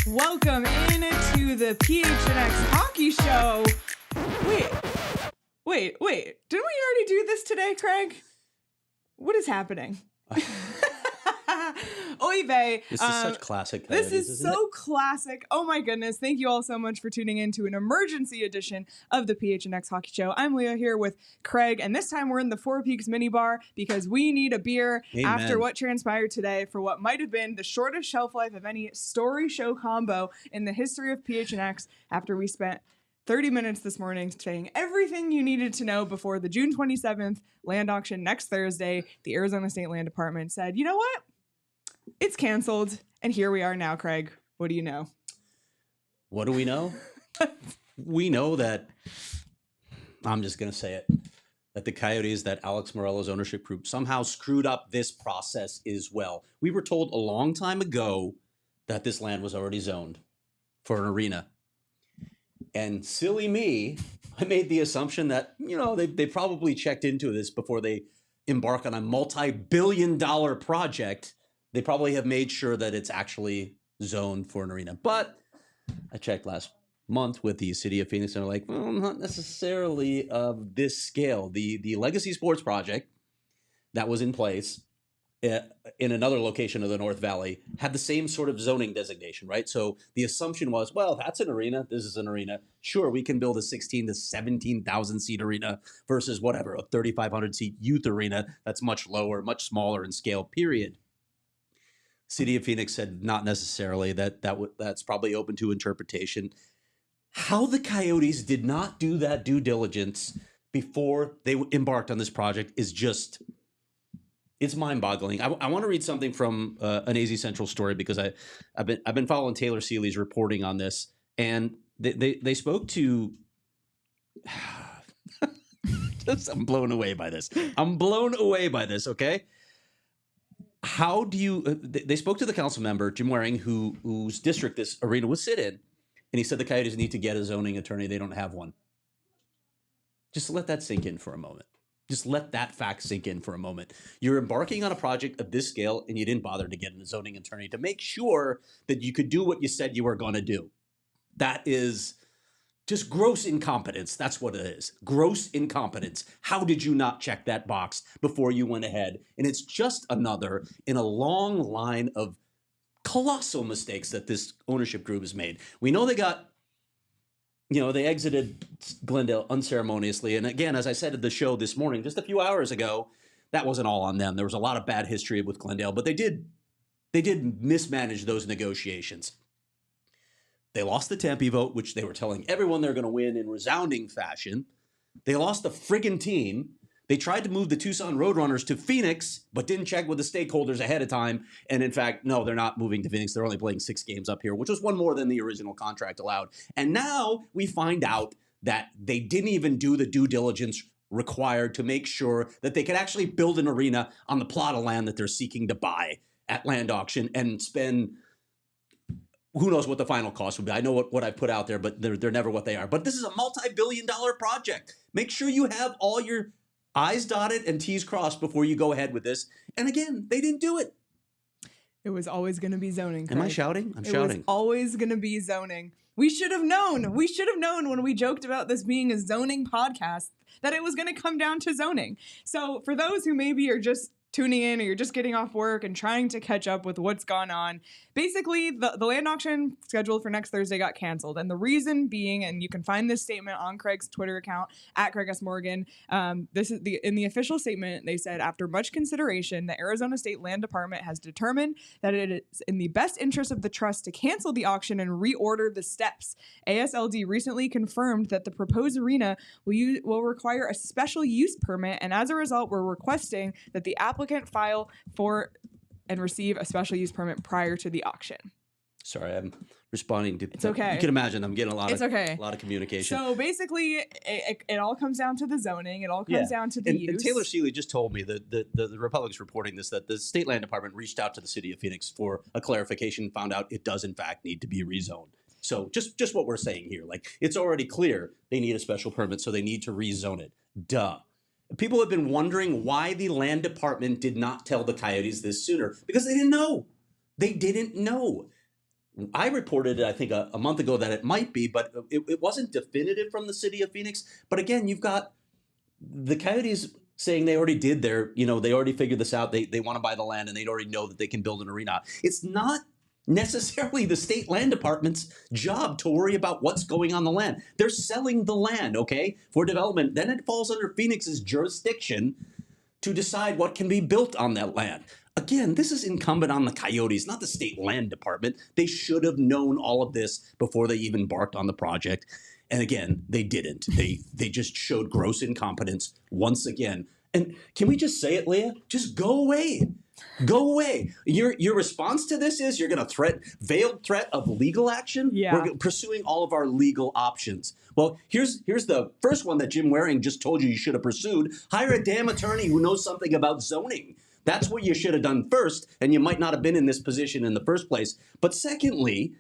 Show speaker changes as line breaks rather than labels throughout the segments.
Welcome into the PHNX Hockey Show. Wait. Didn't we already do this today, Craig? What is happening? Oy vey.
This is such classic.
This is so classic. Oh my goodness. Thank you all so much for tuning in to an emergency edition of the PHNX Hockey Show. I'm Leah here with Craig, and this time we're in the Four Peaks minibar because we need a beer after what transpired today for what might have been the shortest shelf life of any story show combo in the history of PHNX after we spent 30 minutes this morning saying everything you needed to know before the June 27th land auction next Thursday. The Arizona State Land Department said, you know what? It's canceled. And here we are now, Craig. What do you know?
What do we know? We know that, I'm just going to say it, that the Coyotes, that Alex Meruelo's ownership group somehow screwed up this process as well. We were told a long time ago that this land was already zoned for an arena. And silly me, I made the assumption that, they probably checked into this before they embark on a multi-billion-dollar project. They probably have made sure that it's actually zoned for an arena. But I checked last month with the city of Phoenix, and they're like, well, not necessarily of this scale. The Legacy Sports project that was in place in another location of the North Valley had the same sort of zoning designation, right? So the assumption was, well, that's an arena. This is an arena. Sure, we can build a 16 to 17,000 seat arena versus whatever, a 3,500 seat youth arena that's much lower, much smaller in scale, period. City of Phoenix said not necessarily. That's probably open to interpretation. How the Coyotes did not do that due diligence before they embarked on this project is just, it's mind-boggling. I want to read something from an AZ Central story because I've been following Taylor Seeley's reporting on this, and they spoke to. I'm blown away by this. Okay. How do you? They spoke to the council member Jim Waring, whose district this arena would sit in, and he said the Coyotes need to get a zoning attorney. They don't have one. Just let that sink in for a moment. Just let that fact sink in for a moment. You're embarking on a project of this scale, and you didn't bother to get a zoning attorney to make sure that you could do what you said you were going to do. That is just gross incompetence. That's what it is. Gross incompetence. How did you not check that box before you went ahead? And it's just another in a long line of colossal mistakes that this ownership group has made. We know they exited Glendale unceremoniously. And again, as I said at the show this morning, just a few hours ago, that wasn't all on them. There was a lot of bad history with Glendale, but they did mismanage those negotiations. They lost the Tempe vote, which they were telling everyone they're going to win in resounding fashion. They lost the friggin' team. They tried to move the Tucson Roadrunners to Phoenix, but didn't check with the stakeholders ahead of time. And in fact, no, they're not moving to Phoenix. They're only playing 6 games up here, which was one more than the original contract allowed. And now we find out that they didn't even do the due diligence required to make sure that they could actually build an arena on the plot of land that they're seeking to buy at land auction and spend. Who knows what the final cost would be? I know what I put out there, but they're never what they are. But this is a multi-billion-dollar project. Make sure you have all your I's dotted and T's crossed before you go ahead with this. And again, they didn't do it.
It was always going to be zoning, Craig.
Am I shouting? I'm shouting.
It was always going to be zoning. We should have known. We should have known when we joked about this being a zoning podcast that it was going to come down to zoning. So for those who maybe are just tuning in or you're just getting off work and trying to catch up with what's gone on, basically the land auction scheduled for next Thursday got canceled. And the reason being, and you can find this statement on Craig's Twitter account at Craig S. Morgan. This is in the official statement. They said, after much consideration, the Arizona State Land Department has determined that it is in the best interest of the trust to cancel the auction and reorder the steps. ASLD recently confirmed that the proposed arena will require a special use permit. And as a result, we're requesting that the applicant file for and receive a special use permit prior to the auction.
Sorry, I'm responding to.
It's okay.
You can imagine I'm getting a lot
okay.
of communication.
So basically, it all comes down to the zoning. It all comes down to the use.
And Taylor Seeley just told me that the Republic's reporting this, that the state land department reached out to the city of Phoenix for a clarification, found out it does in fact need to be rezoned. So just what we're saying here, like it's already clear they need a special permit, so they need to rezone it. Duh. People have been wondering why the land department did not tell the Coyotes this sooner, because they didn't know. They didn't know. I reported it, I think, a month ago that it might be, but it wasn't definitive from the city of Phoenix. But again, you've got the Coyotes saying they already did their, they already figured this out. They want to buy the land and they already know that they can build an arena. It's not necessarily the state land department's job to worry about what's going on the land. They're selling the land, okay, for development. Then it falls under Phoenix's jurisdiction to decide what can be built on that land. Again, this is incumbent on the Coyotes, not the state land department. They should have known all of this before they even embarked on the project. And again, they didn't. They just showed gross incompetence once again. And can we just say it, Leah? Just go away. Go away. Your response to this is you're going to veiled threat of legal action?
Yeah.
We're pursuing all of our legal options. Well, here's the first one that Jim Waring just told you should have pursued. Hire a damn attorney who knows something about zoning. That's what you should have done first, and you might not have been in this position in the first place. But secondly,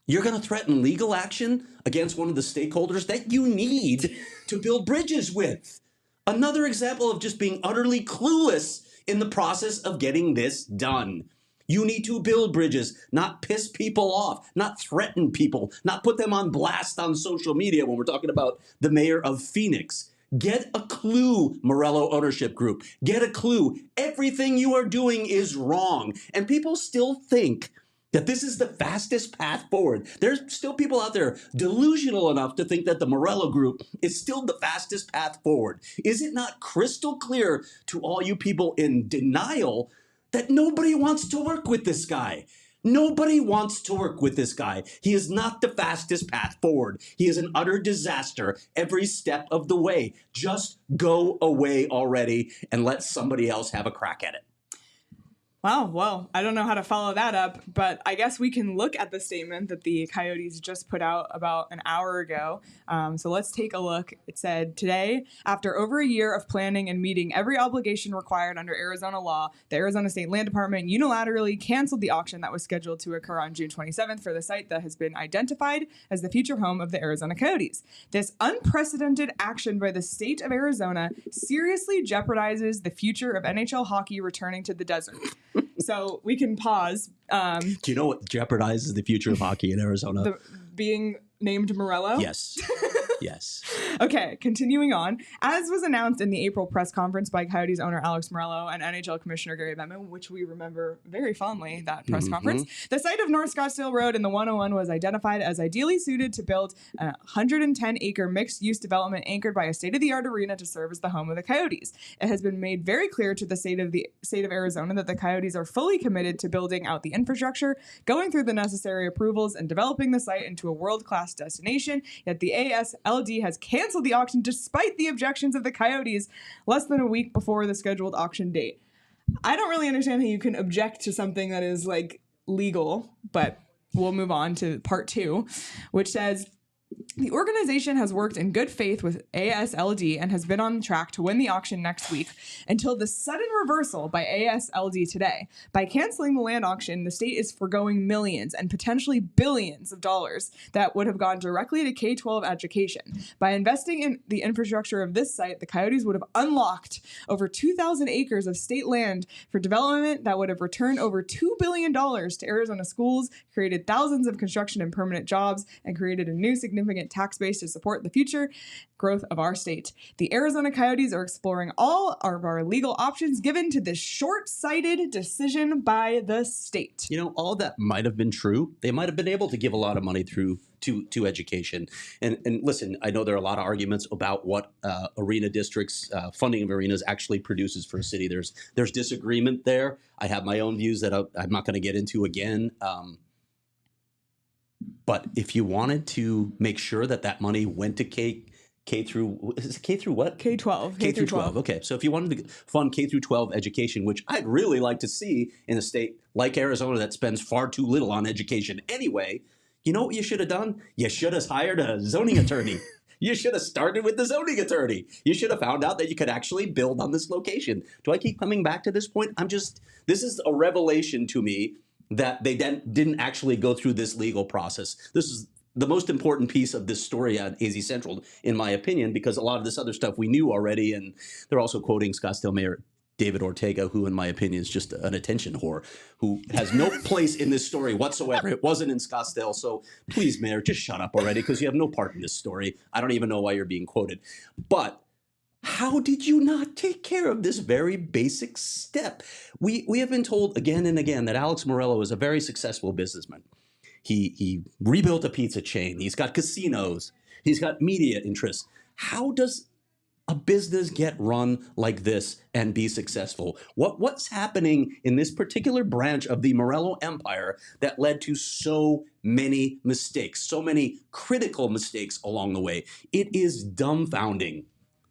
you're going to threaten legal action against one of the stakeholders that you need to build bridges with. Another example of just being utterly clueless in the process of getting this done. You need to build bridges, not piss people off, not threaten people, not put them on blast on social media when we're talking about the mayor of Phoenix. Get a clue, Meruelo ownership group. Get a clue. Everything you are doing is wrong. And people still think that this is the fastest path forward. There's still people out there delusional enough to think that the Meruelo group is still the fastest path forward. Is it not crystal clear to all you people in denial that nobody wants to work with this guy? Nobody wants to work with this guy. He is not the fastest path forward. He is an utter disaster every step of the way. Just go away already and let somebody else have a crack at it.
Wow, well, I don't know how to follow that up, but I guess we can look at the statement that the Coyotes just put out about an hour ago. So let's take a look. It said, today, after over a year of planning and meeting every obligation required under Arizona law, the Arizona State Land Department unilaterally canceled the auction that was scheduled to occur on June 27th for the site that has been identified as the future home of the Arizona Coyotes. This unprecedented action by the state of Arizona seriously jeopardizes the future of NHL hockey returning to the desert. So we can pause.
Do you know what jeopardizes the future of hockey in Arizona?
Being named Meruelo?
Yes. Yes.
Okay, continuing on. As was announced in the April press conference by Coyotes owner Alex Meruelo and NHL Commissioner Gary Bettman, which we remember very fondly, that press conference, the site of North Scottsdale Road in the 101 was identified as ideally suited to build a 110-acre mixed-use development anchored by a state-of-the-art arena to serve as the home of the Coyotes. It has been made very clear to the state of Arizona that the Coyotes are fully committed to building out the infrastructure, going through the necessary approvals, and developing the site into a world-class destination, yet the ASLD has canceled the auction despite the objections of the Coyotes less than a week before the scheduled auction date. I don't really understand how you can object to something that is like legal, but we'll move on to part 2, which says, the organization has worked in good faith with ASLD and has been on track to win the auction next week until the sudden reversal by ASLD today. By canceling the land auction, the state is forgoing millions and potentially billions of dollars that would have gone directly to K-12 education. By investing in the infrastructure of this site, the Coyotes would have unlocked over 2,000 acres of state land for development that would have returned over $2 billion to Arizona schools, created thousands of construction and permanent jobs, and created a new significant tax base to support the future growth of our state. The Arizona Coyotes are exploring all of our legal options given to this short-sighted decision by the state.
You know, all that might have been true. They might have been able to give a lot of money to education. And listen, I know there are a lot of arguments about what arena districts, funding of arenas actually produces for a city. There's disagreement there. I have my own views that I'm not going to get into again. But if you wanted to make sure that money went to K through, is it K through what?
K-12.
K through 12. Okay. So if you wanted to fund K through 12 education, which I'd really like to see in a state like Arizona that spends far too little on education anyway, you know what you should have done? You should have hired a zoning attorney. You should have started with the zoning attorney. You should have found out that you could actually build on this location. Do I keep coming back to this point? This is a revelation to me that they didn't actually go through this legal process. This is the most important piece of this story on AZ Central, in my opinion, because a lot of this other stuff we knew already, and they're also quoting Scottsdale Mayor David Ortega, who, in my opinion, is just an attention whore, who has no place in this story whatsoever. It wasn't in Scottsdale, so please, Mayor, just shut up already, because you have no part in this story. I don't even know why you're being quoted. But how did you not take care of this very basic step? We have been told again and again that Alex Meruelo is a very successful businessman. He rebuilt a pizza chain. He's got casinos. He's got media interests. How does a business get run like this and be successful? What's happening in this particular branch of the Meruelo empire that led to so many mistakes, so many critical mistakes along the way? It is dumbfounding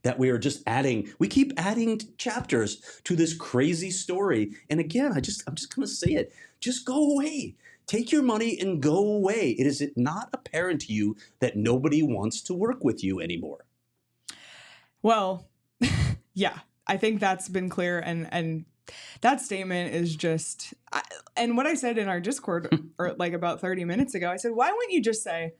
that we keep adding chapters to this crazy story. And again, I'm just going to say it. Just go away. Take your money and go away. Is it not apparent to you that nobody wants to work with you anymore?
Well, yeah, I think that's been clear. And that statement is just, and what I said in our Discord or like about 30 minutes ago, I said, why wouldn't you just say,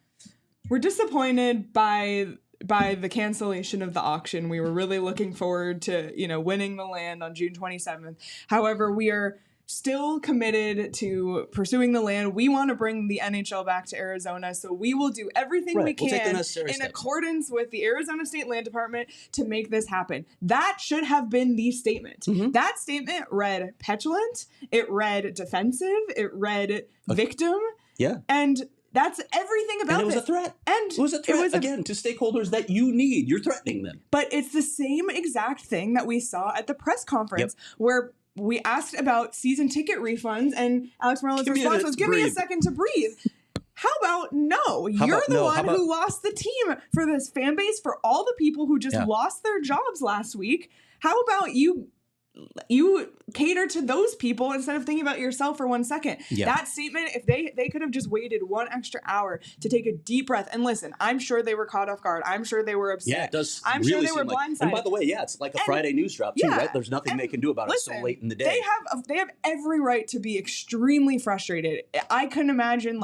we're disappointed by the cancellation of the auction. We were really looking forward to, winning the land on June 27th. However, we are still committed to pursuing the land. We want to bring the NHL back to Arizona, so we will do everything we can in accordance with the Arizona State Land Department to make this happen. That should have been the statement. Mm-hmm. That statement read petulant, it read defensive, it read victim.
Yeah.
And that's everything about
it was a threat. And it was a threat, again, to stakeholders that you need. You're threatening them.
But it's the same exact thing that we saw at the press conference where we asked about season ticket refunds, and Alex Meruelo's response was, give me a second to breathe. How about no? You're the one who lost the team for this fan base, for all the people who just lost their jobs last week. How about you cater to those people instead of thinking about yourself for 1 second? Yeah. That statement, if they could have just waited 1 extra hour to take a deep breath and listen, I'm sure they were caught off guard. I'm sure they were upset.
Yeah, it does.
I'm sure they were blindsided.
And by the way, it's like a Friday news drop too, right? There's nothing they can do about it so late in the day.
They have every right to be extremely frustrated. I couldn't imagine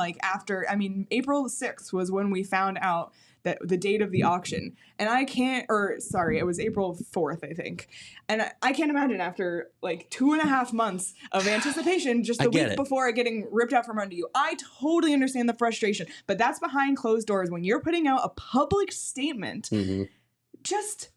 April 6th was when we found out that the date of the auction, and it was April 4th, I think. And I can't imagine after like 2.5 months of anticipation, just the week before it getting ripped out from under you. I totally understand the frustration, but that's behind closed doors. When you're putting out a public statement, just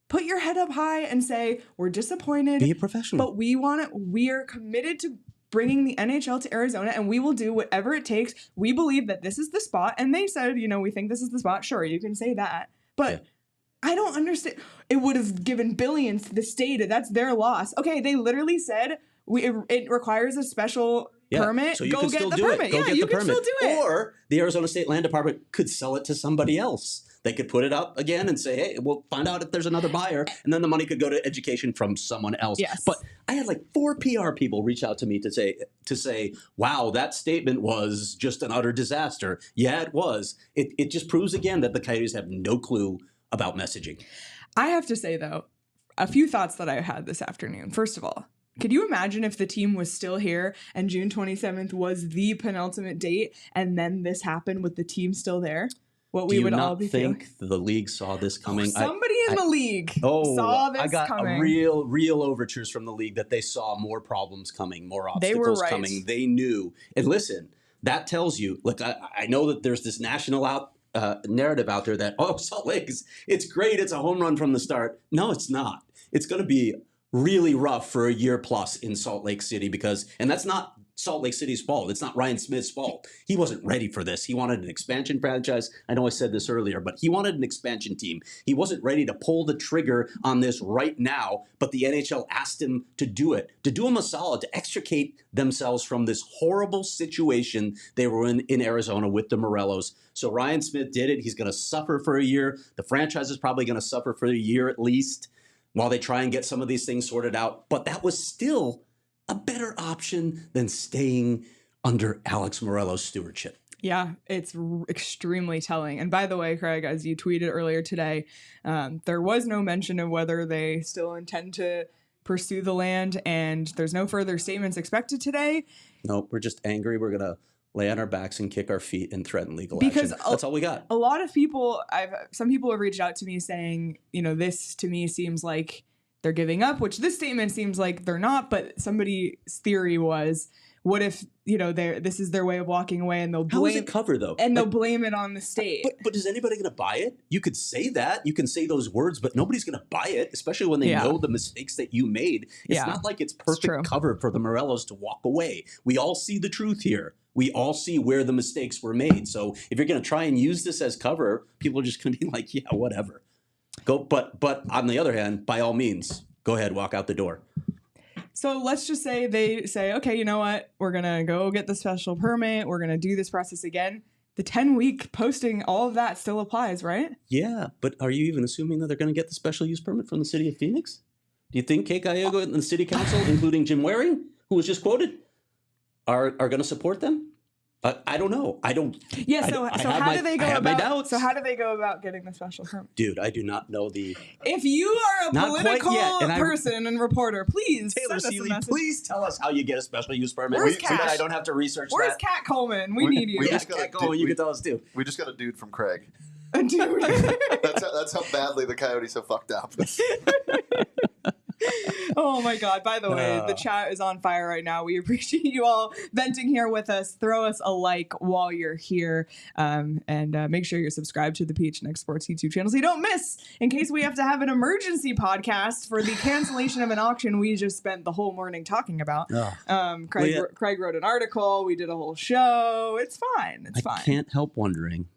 put your head up high and say, we're disappointed.
Be a professional.
But we are committed to bringing the NHL to Arizona, and we will do whatever it takes. We believe that this is the spot. And they said, we think this is the spot. Sure, you can say that. But I don't understand. It would have given billions to the state. That's their loss. Okay, they literally said it requires a special permit.
So you can still do it. Go get the permit. Or the Arizona State Land Department could sell it to somebody else. They could put it up again and say, hey, we'll find out if there's another buyer. And then the money could go to education from someone else.
Yes.
But I had like 4 PR people reach out to me to say, wow, that statement was just an utter disaster. Yeah, it was. It just proves again that the Coyotes have no clue about messaging.
I have to say, though, a few thoughts that I had this afternoon. First of all, could you imagine if the team was still here and June 27th was the penultimate date and then this happened with the team still there? What we would all be feeling.
Do you not think the league saw this coming?
Somebody in the league saw this coming.
I got real overtures from the league that they saw more problems coming, more obstacles coming. They knew. And listen, that tells you, look, I know that there's this national narrative out there that, Salt Lake, it's great. It's a home run from the start. No, it's not. It's going to be really rough for a year plus in Salt Lake City and that's not Salt Lake City's fault. It's not Ryan Smith's fault. He wasn't ready for this. He wanted an expansion franchise. I know I said this earlier, but he wanted an expansion team. He wasn't ready to pull the trigger on this right now, but the NHL asked him to do it, to do him a solid, to extricate themselves from this horrible situation they were in Arizona with the Meruelos. So Ryan Smith did it. He's going to suffer for a year. The franchise is probably going to suffer for a year at least while they try and get some of these things sorted out. But that was still a better option than staying under Alex Meruelo's stewardship.
Yeah, it's extremely telling. And by the way, Craig, as you tweeted earlier today, there was no mention of whether they still intend to pursue the land, and there's no further statements expected today.
Nope, we're just angry. We're going to lay on our backs and kick our feet and threaten legal
because
action. That's all we got.
A lot of people, some people have reached out to me saying, this to me seems like they're giving up, which this statement seems like they're not, but somebody's theory was, what if, this is their way of walking away and they'll blame
How is it cover though?
And they'll blame it on the state.
But is anybody going to buy it? You could say that, you can say those words, but nobody's going to buy it, especially when they know the mistakes that you made. It's not like it's perfect cover for the Meruelos to walk away. We all see the truth here. We all see where the mistakes were made. So if you're going to try and use this as cover, people are just going to be like, yeah, whatever. Go, but on the other hand, by all means, go ahead, walk out the door.
So let's just say they say, okay, you know what? We're going to go get the special permit. We're going to do this process again. The 10-week posting, all of that still applies, right?
Yeah, but are you even assuming that they're going to get the special use permit from the city of Phoenix? Do you think Kate Gallego and the city council, including Jim Waring, who was just quoted, are going to support them? I don't know. I don't.
Yeah. So how do they go about?
My doubts.
So how do they go about getting the special permit?
Dude, I do not know the.
If you are a political person and reporter, please
Taylor
send us
Seeley,
a message.
please tell us how you get a special use permit.
Where's
so that I don't have to research
Where's
that.
Kat Coleman? We need you.
Kat Coleman, you can tell us too.
We just got a dude from Craig.
A dude.
That's how badly the Coyotes have fucked up.
Oh my God. By the way, the chat is on fire right now. We appreciate you all venting here with us. Throw us a like while you're here. And make sure you're subscribed to the PHNX Sports YouTube channel so you don't miss in case we have to have an emergency podcast for the cancellation of an auction we just spent the whole morning talking about. Craig wrote an article. We did a whole show. It's fine. It's fine.
I can't help wondering.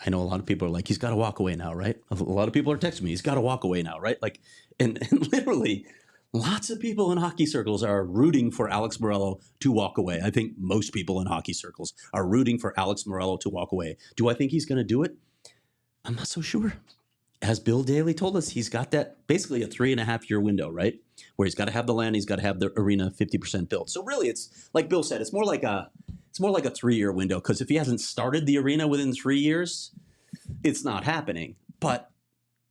I know a lot of people are like, he's got to walk away now, right? A lot of people are texting me, he's got to walk away now, right? Like, and literally, lots of people in hockey circles are rooting for Alex Meruelo to walk away. I think most people in hockey circles are rooting for Alex Meruelo to walk away. Do I think he's going to do it? I'm not so sure. As Bill Daly told us, he's got that basically a 3.5-year window, right? Where he's got to have the land, he's got to have the arena 50% built. So really, it's like Bill said, it's more like a 3-year window, because if he hasn't started the arena within 3 years, it's not happening. But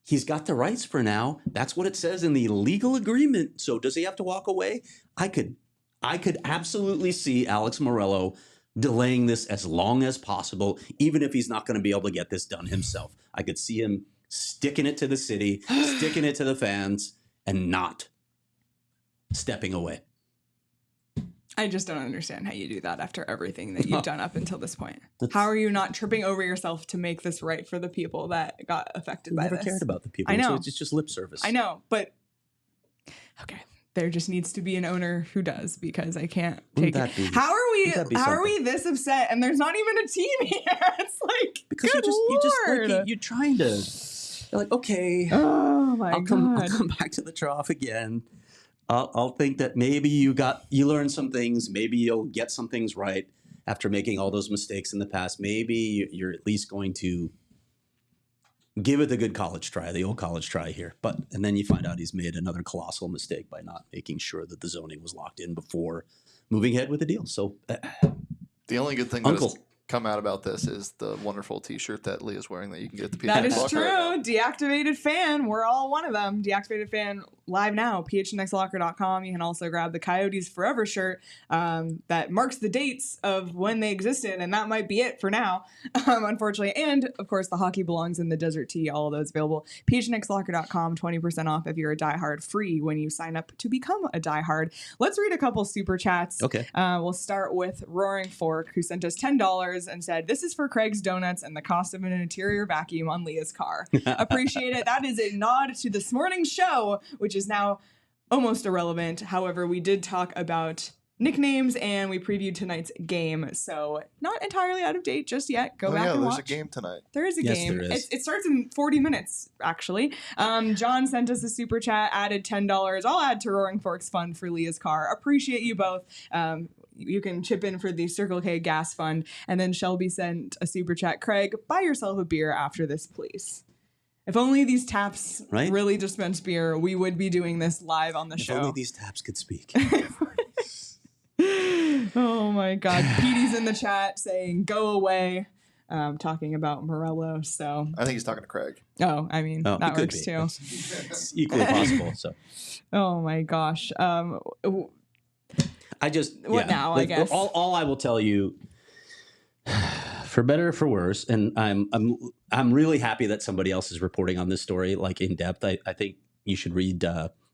he's got the rights for now. That's what it says in the legal agreement. So does he have to walk away? I could absolutely see Alex Meruelo delaying this as long as possible, even if he's not going to be able to get this done himself. I could see him sticking it to the city, sticking it to the fans, and not stepping away.
I just don't understand how you do that after everything that you've done up until this point. How are you not tripping over yourself to make this right for the people that got affected by this?
Never cared about the people.
I know.
So it's just lip service.
I know, but okay. There just needs to be an owner who does, because I can't take it. How are we this upset and there's not even a team here? It's like,
because you're trying to. You're like, okay,
oh my God.
I'll come back to the trough again. I'll think that maybe you learned some things. Maybe you'll get some things right after making all those mistakes in the past. Maybe you're at least going to give it the good college try, the old college try here. And then you find out he's made another colossal mistake by not making sure that the zoning was locked in before moving ahead with the deal. So
the only good thing that has come out about this is the wonderful T-shirt that Leah's wearing that you can get at the PHNX.
That is true. Right, Deactivated fan. We're all one of them. Deactivated fan live now. PHNXLocker.com. You can also grab the Coyotes Forever shirt that marks the dates of when they existed, and that might be it for now, unfortunately. And of course, the Hockey Belongs in the Desert Tee. All of those available. PHNXLocker.com. 20% off if you're a diehard. Free when you sign up to become a diehard. Let's read a couple super chats.
Okay.
We'll start with Roaring Fork, who sent us $10 and said, "This is for Craig's donuts and the cost of an interior vacuum on Leah's car. Appreciate it." That is a nod to this morning's show, which is now almost irrelevant. However, we did talk about nicknames, and we previewed tonight's game. So not entirely out of date just yet. Go back and watch.
There's a game tonight.
There is a game.
There is.
It starts in 40 minutes, actually. John sent us a super chat, added $10. I'll add to Roaring Forks Fund for Leah's car. Appreciate you both. You can chip in for the Circle K gas fund. And then Shelby sent a super chat. Craig, buy yourself a beer after this, please. If only these taps really dispense beer, we would be doing this live on the show.
If only these taps could speak.
Oh my God. Petey's in the chat saying, go away. Talking about Meruelo. So
I think he's talking to Craig.
Oh, I mean, that works too.
It's equally possible. So.
Oh my gosh.
I just,
what now, I guess.
All I will tell you, for better or for worse, and I'm really happy that somebody else is reporting on this story like in depth. I think you should read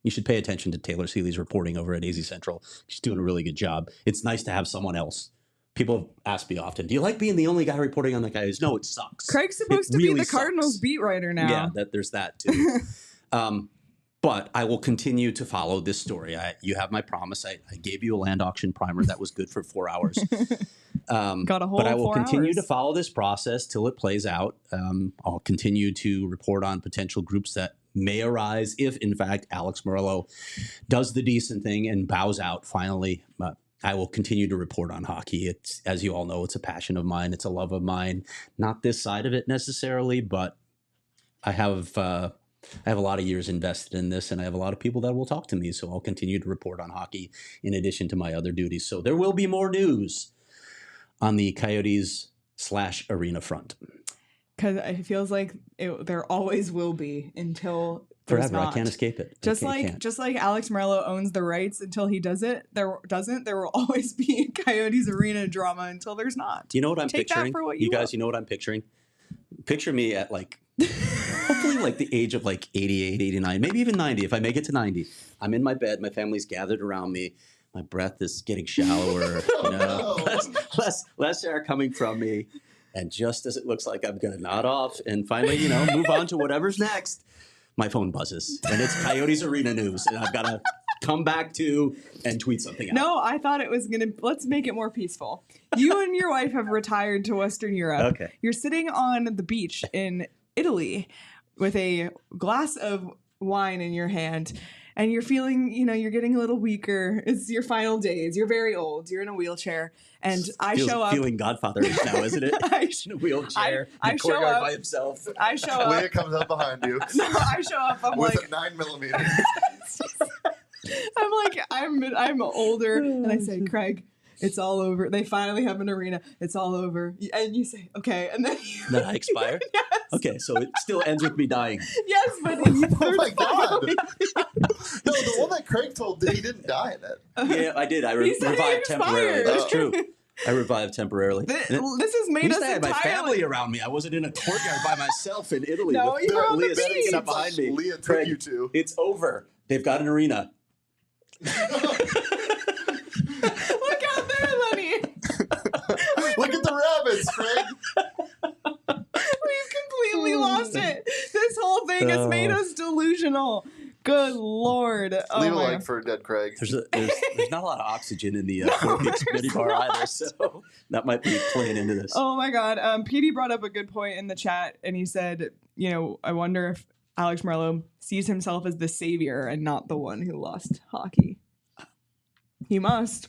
you should pay attention to Taylor Seeley's reporting over at AZ Central. She's doing a really good job. It's nice to have someone else. People ask me often, do you like being the only guy reporting on the Coyotes? No, it sucks.
Craig's supposed to be the Cardinals beat writer now.
Yeah, there's that too. But I will continue to follow this story. You have my promise. I gave you a land auction primer that was good for 4 hours.
Got a whole
But I will
4
continue
hours.
to follow this process till it plays out. I'll continue to report on potential groups that may arise if, in fact, Alex Meruelo does the decent thing and bows out finally. I will continue to report on hockey. It's, as you all know, it's a passion of mine. It's a love of mine. Not this side of it necessarily, but I have a lot of years invested in this, and I have a lot of people that will talk to me. So I'll continue to report on hockey in addition to my other duties. So there will be more news on the Coyotes/arena front.
Because it feels like there always will be until there's
Forever.
not.
I can't escape it.
Just like Alex Meruelo owns the rights until he does it, there will always be Coyotes arena drama until there's not.
You know what I'm
Take
picturing?
that for what
you
you
guys,
want.
you know what I'm picturing? Picture me at hopefully the age of 88, 89, maybe even 90. If I make it to 90, I'm in my bed. My family's gathered around me. My breath is getting shallower. Less air coming from me. And just as it looks like I'm going to nod off and finally, move on to whatever's next, my phone buzzes. And it's Coyotes Arena news. And I've got to come back to and tweet something out.
No, I thought it was let's make it more peaceful. You and your wife have retired to Western Europe.
Okay.
You're sitting on the beach in Italy with a glass of wine in your hand. And you're feeling, you're getting a little weaker. It's your final days. You're very old. You're in a wheelchair. And I show up.
Feeling Godfather-ish now, isn't it? In a wheelchair.
I
in
show
courtyard
up.
by himself.
I show up.
Leah comes up behind you.
No, I show up. I'm
with
like,
a 9mm.
I'm older. And I say, Craig, it's all over. They finally have an arena. It's all over. And you say, okay. And then
Then I expire?
Yes.
Okay, so it still ends with me dying.
Yes, but
Oh my God. No, the one that Craig told that he didn't die in it.
Yeah, I did. I
He said he
revived temporarily.
expired.
That's true. I revived temporarily.
This
And
has
at
made
least
us
I had my
entirely.
family around me. I wasn't in a courtyard by myself in Italy.
No,
with
you were on the
Leah sitting
beach.
up behind me.
Leah took
Craig,
you to.
It's over. They've got an arena.
Look out there, Lenny.
Look at the rabbits, Craig.
We've completely lost it. This whole thing has made us delusional. Good Lord. Oh
Leave a
my
like for dead Craig.
There's not a lot of oxygen in the mini bar either, so that might be playing into this.
Oh my God. Petey brought up a good point in the chat, and he said, I wonder if Alex Meruelo sees himself as the savior and not the one who lost hockey. He must.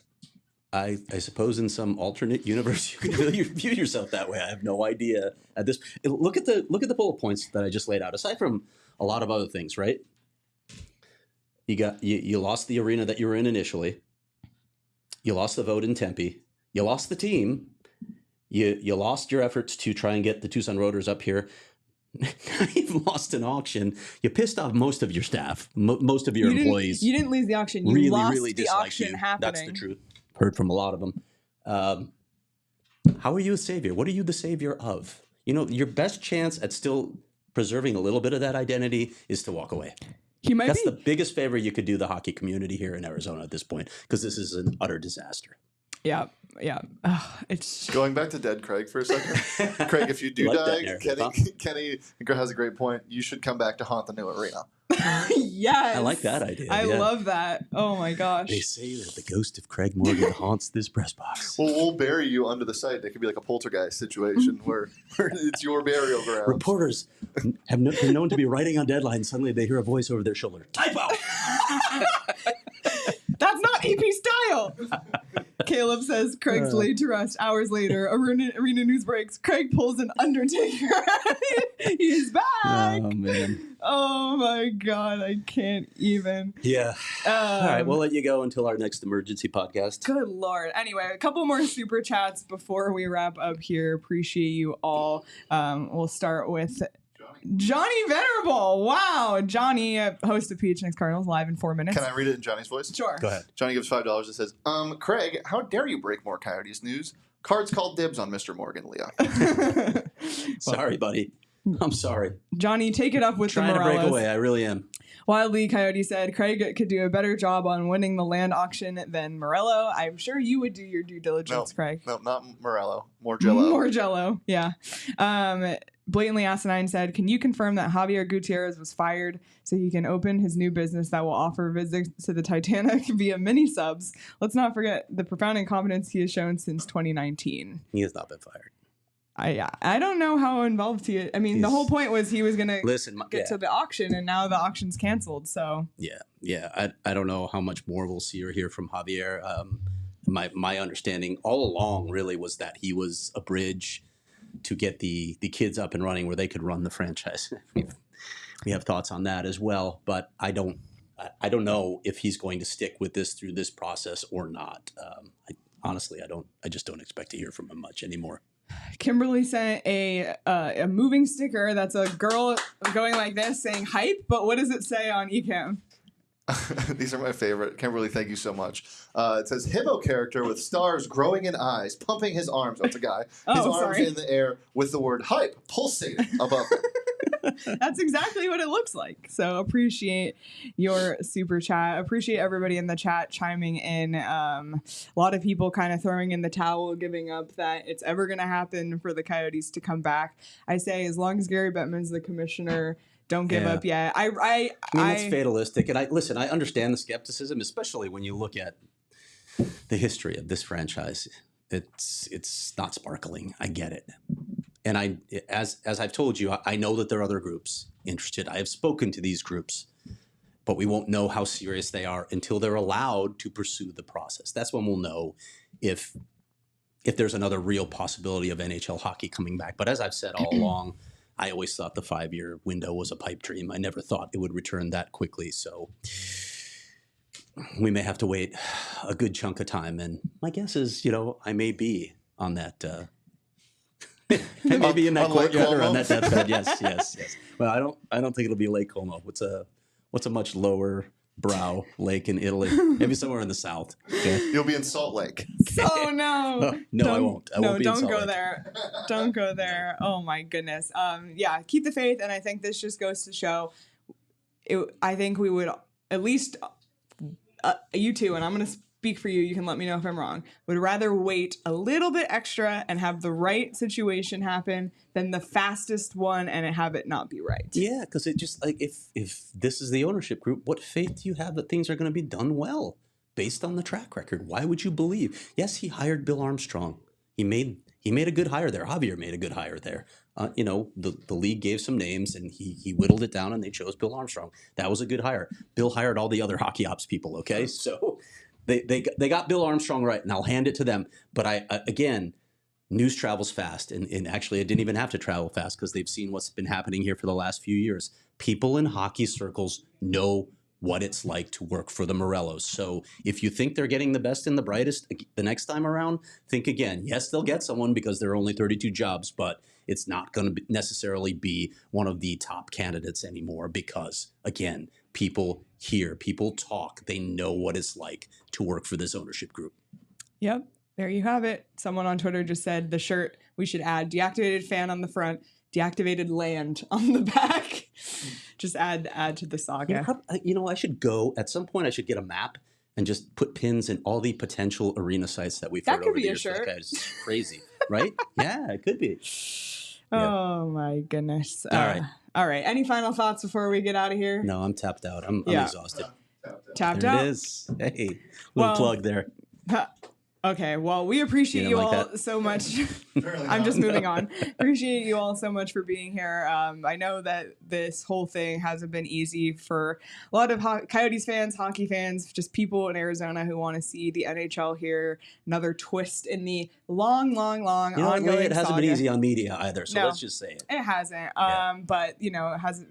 I suppose in some alternate universe you could view yourself that way. I have no idea at this. Look at the bullet points that I just laid out. Aside from a lot of other things, right? You lost the arena that you were in initially. You lost the vote in Tempe. You lost the team. You lost your efforts to try and get the Tucson Roaders up here. You've lost an auction. You pissed off most of your staff, most of your employees.
You didn't lose the auction. You lost the auction
you.
happening.
That's the truth. Heard from a lot of them. How are you a savior? What are you the savior of? Your best chance at still preserving a little bit of that identity is to walk away. That's the biggest favor you could do the hockey community here in Arizona at this point, because this is an utter disaster.
Yeah. It's
Going back to dead Craig for a second. Craig, if you do
Like that
die,
narrative,
Kenny has a great point. You should come back to haunt the new arena.
Yes.
I like that idea.
I love that. Oh my gosh.
They say that the ghost of Craig Morgan haunts this press box.
Well, we'll bury you under the site. It could be like a poltergeist situation where it's your burial ground.
Reporters have been known to be writing on deadline. Suddenly they hear a voice over their shoulder. Typo!
That's not EP style. Caleb says Craig's laid to rest. Hours later, arena news breaks. Craig pulls an Undertaker. He's back.
Oh, man.
Oh, my God. I can't even.
Yeah. All right. We'll let you go until our next emergency podcast.
Good Lord. Anyway, a couple more super chats before we wrap up here. Appreciate you all. We'll start with Johnny Venerable. Wow. Johnny, host of PHNX Cardinals, live in 4 minutes.
Can I read it in Johnny's voice?
Sure.
Go ahead.
Johnny gives $5. It says, Craig, how dare you break more Coyotes news? Cards called dibs on Mr. Morgan, Leah.
Sorry, buddy. I'm sorry.
Johnny, take it up with
Trying
the
to
Morellos.
break away. I really am.
Wildly Coyote said Craig could do a better job on winning the land auction than Meruelo. I'm sure you would do your due diligence, Craig.
No, not Morello. More Jello.
More Jello, yeah. Blatantly Asinine said, can you confirm that Javier Gutierrez was fired so he can open his new business that will offer visits to the Titanic via mini subs? Let's not forget the profound incompetence he has shown since 2019.
He has not been fired.
I don't know how involved he is. I mean, the whole point was he was going to get to the auction, and now the auction's canceled. So
yeah. I don't know how much more we'll see or hear from Javier. My understanding all along really was that he was a bridge to get the kids up and running where they could run the franchise. We have thoughts on that as well, but I don't know if he's going to stick with this through this process or not. Honestly, I just don't expect to hear from him much anymore.
Kimberly sent a moving sticker that's a girl going like this saying hype, but what does it say on eCam?
These are my favorite. Kimberly, thank you so much. It says, Hippo character with stars growing in eyes, pumping his arms. Oh, it's a guy. His arms in the air with the word hype pulsating above him.
That's exactly what it looks like. So appreciate your super chat. Appreciate everybody in the chat chiming in. A lot of people kind of throwing in the towel, giving up that it's ever going to happen for the Coyotes to come back. I say as long as Gary Bettman's the commissioner, don't give up yet. I mean,
it's fatalistic. And I understand the skepticism, especially when you look at the history of this franchise. It's not sparkling. I get it. And as I've told you, I know that there are other groups interested. I have spoken to these groups, but we won't know how serious they are until they're allowed to pursue the process. That's when we'll know if there's another real possibility of NHL hockey coming back. But as I've said all along, I always thought the 5-year window was a pipe dream. I never thought it would return that quickly. So we may have to wait a good chunk of time. And my guess is, I may be on that. I may be in that courtyard or on that deathbed. Yes. Well, I don't think it'll be Lake Como. What's a much lower brow lake in Italy? Maybe somewhere in the south. Okay?
You'll be in Salt Lake.
Oh no!
No, I won't. I won't be in
don't
Salt
go
Lake.
there. Don't go there. Oh my goodness. Yeah, keep the faith, and I think this just goes to show. I think we would at least you two, and I'm going to speak for you. You can let me know if I'm wrong. Would rather wait a little bit extra and have the right situation happen than the fastest one and have it not be right.
Yeah, because it just like if this is the ownership group, what faith do you have that things are going to be done well based on the track record? Why would you believe? Yes, he hired Bill Armstrong. He made a good hire there. Javier made a good hire there. The league gave some names and he whittled it down and they chose Bill Armstrong. That was a good hire. Bill hired all the other hockey ops people. Okay, so they got Bill Armstrong right, and I'll hand it to them. But again, news travels fast, and actually it didn't even have to travel fast because they've seen what's been happening here for the last few years. People in hockey circles know what it's like to work for the Morellos. So if you think they're getting the best and the brightest the next time around, think again. Yes, they'll get someone because there are only 32 jobs, but it's not going to necessarily be one of the top candidates anymore because, again, people hear, people talk. They know what it's like to work for this ownership group.
Yep. There you have it. Someone on Twitter just said the shirt, we should add deactivated fan on the front, deactivated land on the back. Just add to the saga.
I should go at some point. I should get a map and just put pins in all the potential arena sites that we've heard over the years. That could be a shirt. It's crazy, right? Yeah, it could be.
Oh my goodness.
All right.
All right. Any final thoughts before we get out of here?
No, I'm tapped out. I'm exhausted.
Tapped
There
out?
it is. Hey, little plug there.
Okay, well, we appreciate you
like
all
that?
so much. I'm just moving on. Appreciate you all so much for being here. I know that this whole thing hasn't been easy for a lot of Coyotes fans, hockey fans, just people in Arizona who want to see the NHL here. Another twist in the long ongoing
it hasn't
saga.
been easy on media either, so
No,
let's just say it.
It hasn't.
Yeah.
But, it hasn't.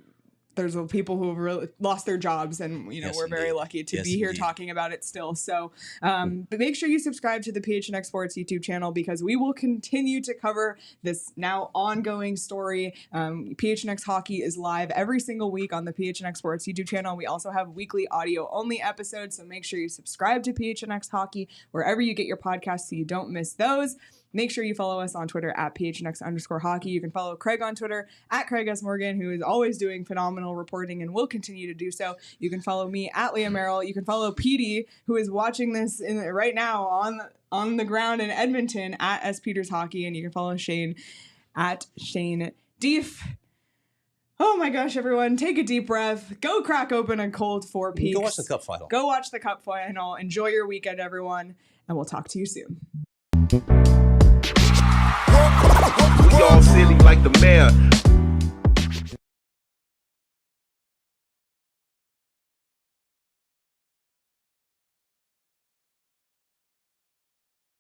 There's people who have really lost their jobs, and
Yes,
we're very
indeed.
lucky to
Yes,
be here
indeed.
talking about it still. So, but make sure you subscribe to the PHNX Sports YouTube channel because we will continue to cover this now ongoing story. PHNX Hockey is live every single week on the PHNX Sports YouTube channel. We also have weekly audio only episodes, so make sure you subscribe to PHNX Hockey wherever you get your podcasts so you don't miss those. Make sure you follow us on Twitter at PHNX_hockey. You can follow Craig on Twitter at Craig S. Morgan, who is always doing phenomenal reporting and will continue to do so. You can follow me at Leah Meruelo. You can follow PD, who is watching this right now on the ground in Edmonton at S. Peters Hockey. And you can follow Shane at Shane Deef. Oh my gosh, everyone, take a deep breath. Go crack open a cold Four Peaks.
Go watch the Cup final.
Go watch the Cup final. Enjoy your weekend, everyone. And we'll talk to you soon.
We all silly like the mayor.